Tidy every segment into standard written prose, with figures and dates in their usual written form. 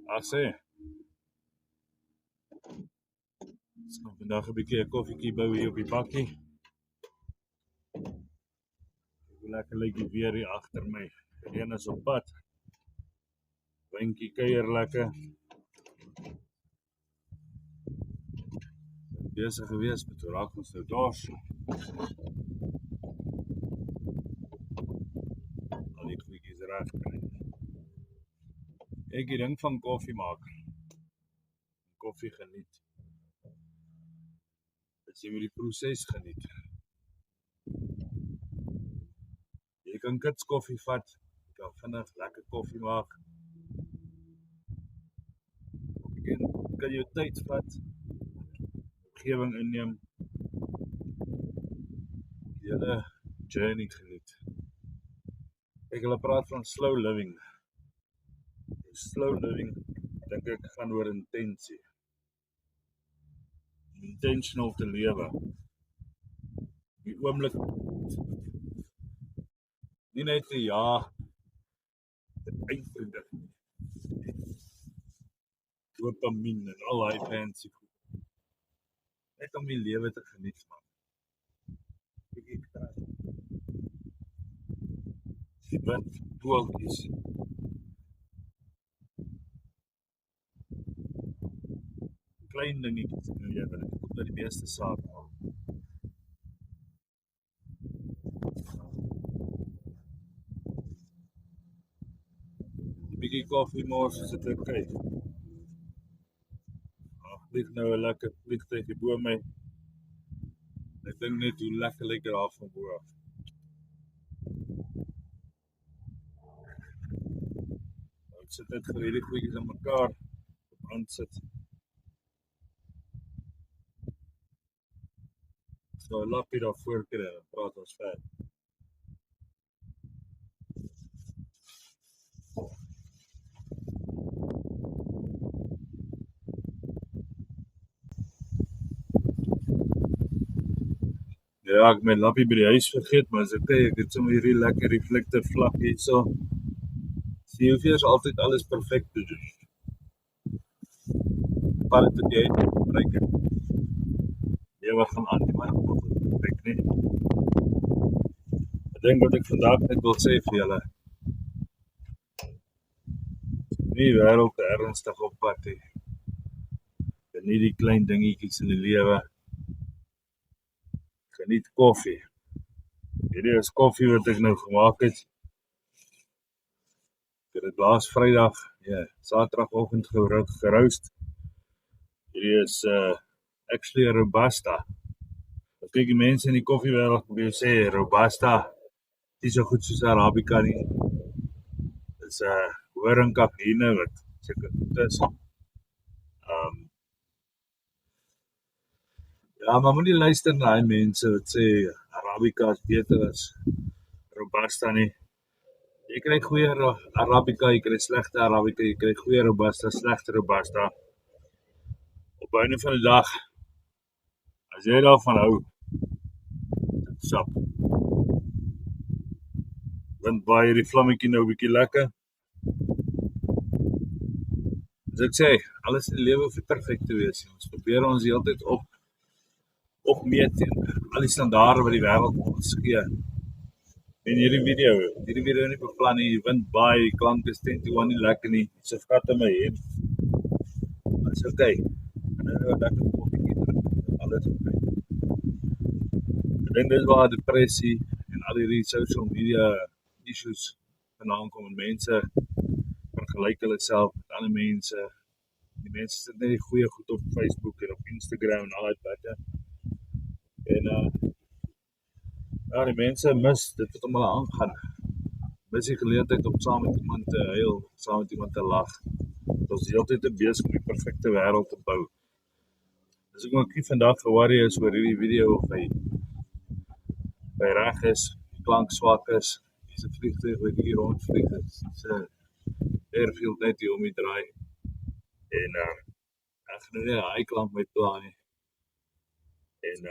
Ag sê, ons gaan vandag 'n bietjie 'n koffietjie bou hier op die bakkie. Hoe lekker lyk die weer hier agter my. Die reën is op pad. Windjie kuier lekker. Besig gewees met hoe raak ons nou dors. Al die goedjies reg kry. Ek die ding van koffie maak. Koffie geniet. As jy moet die proses geniet. Jy kan kits koffie vat, jy kan vinnig lekker koffie maak. Jy kan jou tyd vat, omgewing inneem, die hele journey geniet. Ek hulle praat van slow living. Slow living, dink ek, gaan oor intensie. Intentional te lewe. Die oomblik nie net te jaag, dit uiteindelik. Dopamine en al die fancy goed. Net om die lewe te geniet, man. Die wind, voeltjies. Klein dingetjies in die lewe, dit kom by die meeste saak aan. 'n bietjie koffie mors, is dit oké. Vlieg nou 'n lekker vliegtuig bo my. Ek dink net hoe lekker lyk dit daar van bo af. Ek sit net vir hierdie goedjies aan mekaar op hand sit. So 'n lappie daar voor kry en praat ons verder. Ja, ek my lappie by die huis vergeet, maar as ek het sommer hierdie lekker reflective vlak hierso. So jy hoef eers altyd alles perfek te doen. Wat het jy gebruik? Lewe gaan aan, die man moet perfek nie. Ek dink wat ek vandag net wil sê vir julle. Die wêreld is ernstig op pad hier. Geniet die klein dingetjies in die lewe. Geniet koffie. Hierdie is koffie wat ek nou gemaak het. Ek het dit laas Vrydag, Saterdagoggend geroast. Hierdie is actually 'n Robusta. Ek kyk die mense in die koffiewêreld probeer sê Robusta is so goed soos Arabica nie. Dis horing kafeïne wat seker goed is. Ja, maar moenie luister na die mense wat sê Arabica is beter as Robusta nie. Jy kry goeie Arabica, jy kry slegte Arabica, jy kry goeie Robusta, slegte Robusta. Op 'n einde van die dag, as jy daarvan hou, sap. Want baie die vlammetjie nou 'n bietjie lekker. As ek sê, alles in die lewe hoef nie perfek te wees. Ons probeer ons die hele tyd opmeet teen al die standaarde wat die wêreld ons gee. En hierdie video nie beplan nie, die wind baie, die klank is 21 nie lekker nie, so vat in my hemp. Maar is oké. En nou lekker koffietjie drink, alles oké. Ek dink dis waar depressie en al hierdie social media issues vandaan kom, en mense vergelyk hulle self met ander mense. Die mense sit net die goeie goed op Facebook en op Instagram en al die plekke. En die mense mis dit wat om hulle aangaan. Mis die geleentheid om saam met iemand te huil, saam met iemand te lag. Ons is heeltyd te besig om die perfekte wêreld te bou. As ek ook nie vandag ge-worry is oor hierdie video of hy reg is, die klank swak is, dis 'n vliegtuig wat hier rondvlieg, dis 'n airfield net hier om die draai. En ek gaan nie hy klank met pla nie. En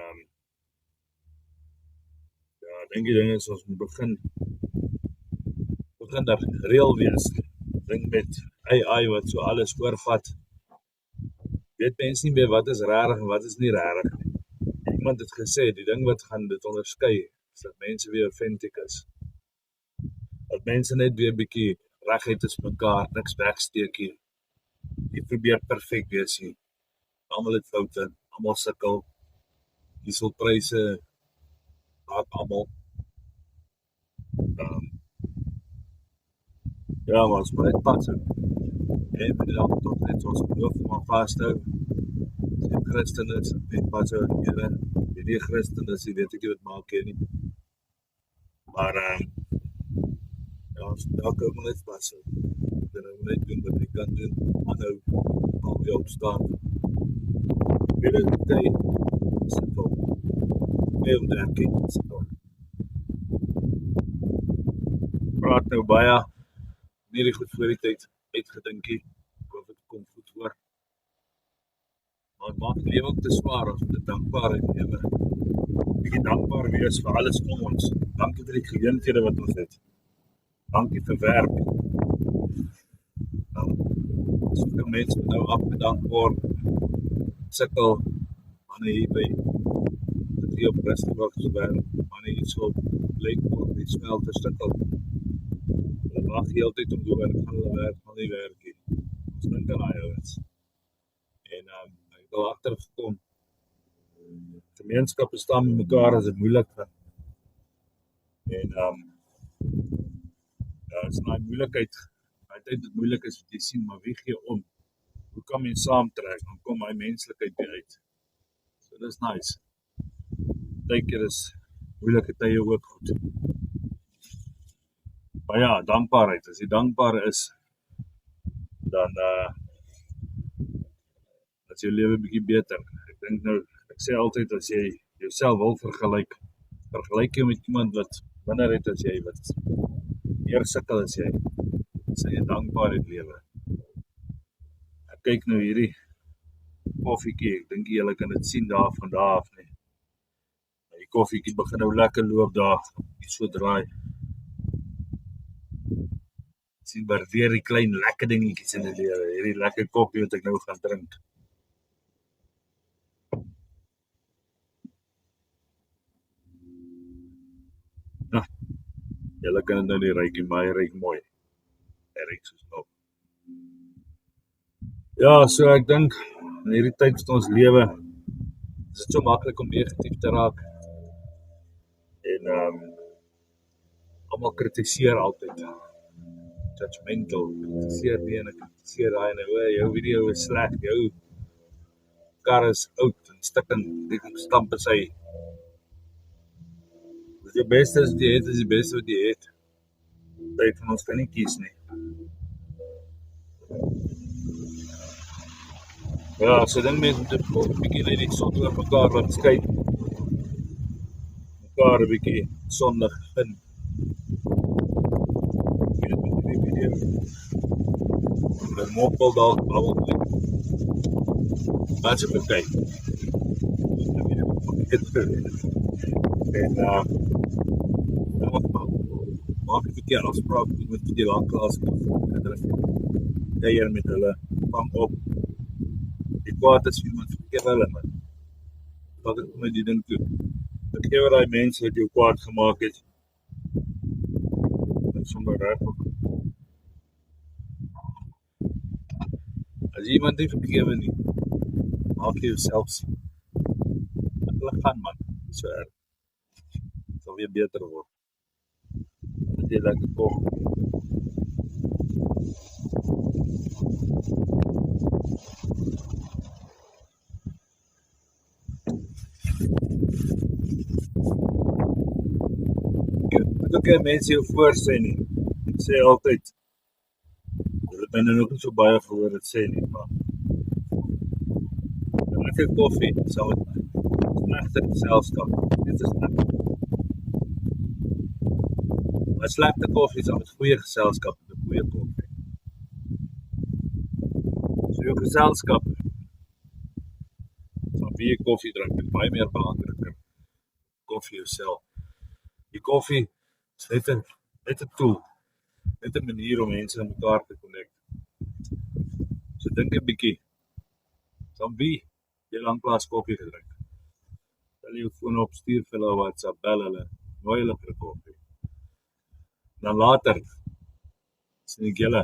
ek dink die ding is ons moet begin daar reël wees. Dink met AI wat so alles oorvat. Weet mense nie meer wat is regtig en wat is nie regtig nie. Iemand het gesê, die ding wat gaan dit onderskei, is dat mense weer authentic is. Dat mense net weer bietjie reguit is mekaar, niks wegsteek hier. Jy probeer perfek wees hier. Almal het foute, almal sukkel. Dieselpryse raak almal. Ja, maar ons moet net pas hou. En met die dag tot net ons geloof maar vashou. As jy Christen is, net pas hou aan die Here. Wie nie Christen is, jy weet ek wat maak jy nie. Maar ja, ons dalk ook net pas hou. Dan moet net doen wat jy kan doen. Aanhou, al die opstaan. Weer in die tyd. Sukkel. Heel dankie. Sukkel. Praat nou baie. Nie die goed voor die tyd uitgedinkie. Ek hoop dit kom goed voor. Maar het maak die lewe ook te swaar as met dankbaarheid lewe. Bietjie dankbaar wees vir alles om ons. Dankie vir die geleenthede wat ons het. Dankie vir werk. Soveel mense wat nou afgedank word. Sukkel, manne hier by dit hier op restaurant se werk. Manne hier so lyk word, die smel te sukkel. Hulle wag die hele tyd om te werk, gaan nie werk nie. Ons dink aan daai ouens. En ek het al agtergekom. Gemeenskappe staan met mekaar as dit moeilik gaan. En ja, is daai moeilikheid. Daai tyd dit moeilik is wat jy sien, maar wie gee om? Hoe kan mens saamtrek? Dan kom hy menslikheid weer uit. So dis nice. Partykeer is moeilike tye ook goed. Maar ja, dankbaarheid. As jy dankbaar is, dan is jou lewe bietjie beter. Ek dink nou, ek sê altyd as jy jouself wil vergelyk jy met iemand wat minder het as jy, wat meer sukkel as jy. Sê jy dankbaarheid lewe. Ek kyk nou hierdie koffiekie, ek dink julle kan dit sien daar van daar af nie. Die koffiekie begin nou lekker loop daar, iets so draai. Sien maar weer die klein lekker dingetjies in die lewe, hierdie lekker koffie wat ek nou gaan drink. Nou, julle kan dit nou nie ruik nie, maar hy ruik mooi. Hy ruik soos nog. Ja, so ek dink, in hierdie tyd van ons lewe, is dit so maklik om negatief te raak. En almal kritiseer altyd. Judgmental, kritiseer die en kritiseer daai en jou video is sleg, jou kar is oud en stikkend, die stamp is hy. Dis die beste as jy het, is die beste wat jy het. Tyd van ons kan nie kies nie. Ja, so dink mense moet dit 'n bietjie net die son oor mekaar laat skyn. Mekaar 'n bietjie sonlig in. Dan moppel dalk babbel. Wat se kyk. En maak 'n bietjie afspraak met die langklas met hulle vang op. Die kwaad is iemand verkeer hulle, man. Wat het met die ding toe? Vergewe daai mense wat jou kwaad gemaak het. Dit is sommer reg ook. As iemand nie vergewe nie, maak jy jouself sien. Hulle gaan, man. So erg. Het sal weer beter word. Dat jy lekker kom. Ek kan mense jou voorsê nie. Ek sê altyd, hulle het my nou nog nie so baie gehoor het sê nie, maar lekker koffie, saam met my slegte geselskap, dit is lekker. Maar slegte koffie saam met goeie geselskap, met goeie koffie. So jou geselskap, saam wie jy koffie drink, is baie meer belangriker. Koffie jouself. Die koffie is net 'n tool, net 'n manier om mense aan mekaar te connect. dink 'n bietjie. Van wie jy lanklaas koffie gedrink. Stel jou foon op, stuur vir hulle 'n WhatsApp, bel hulle, nooi hulle vir 'n koffie. Dan later sien ek julle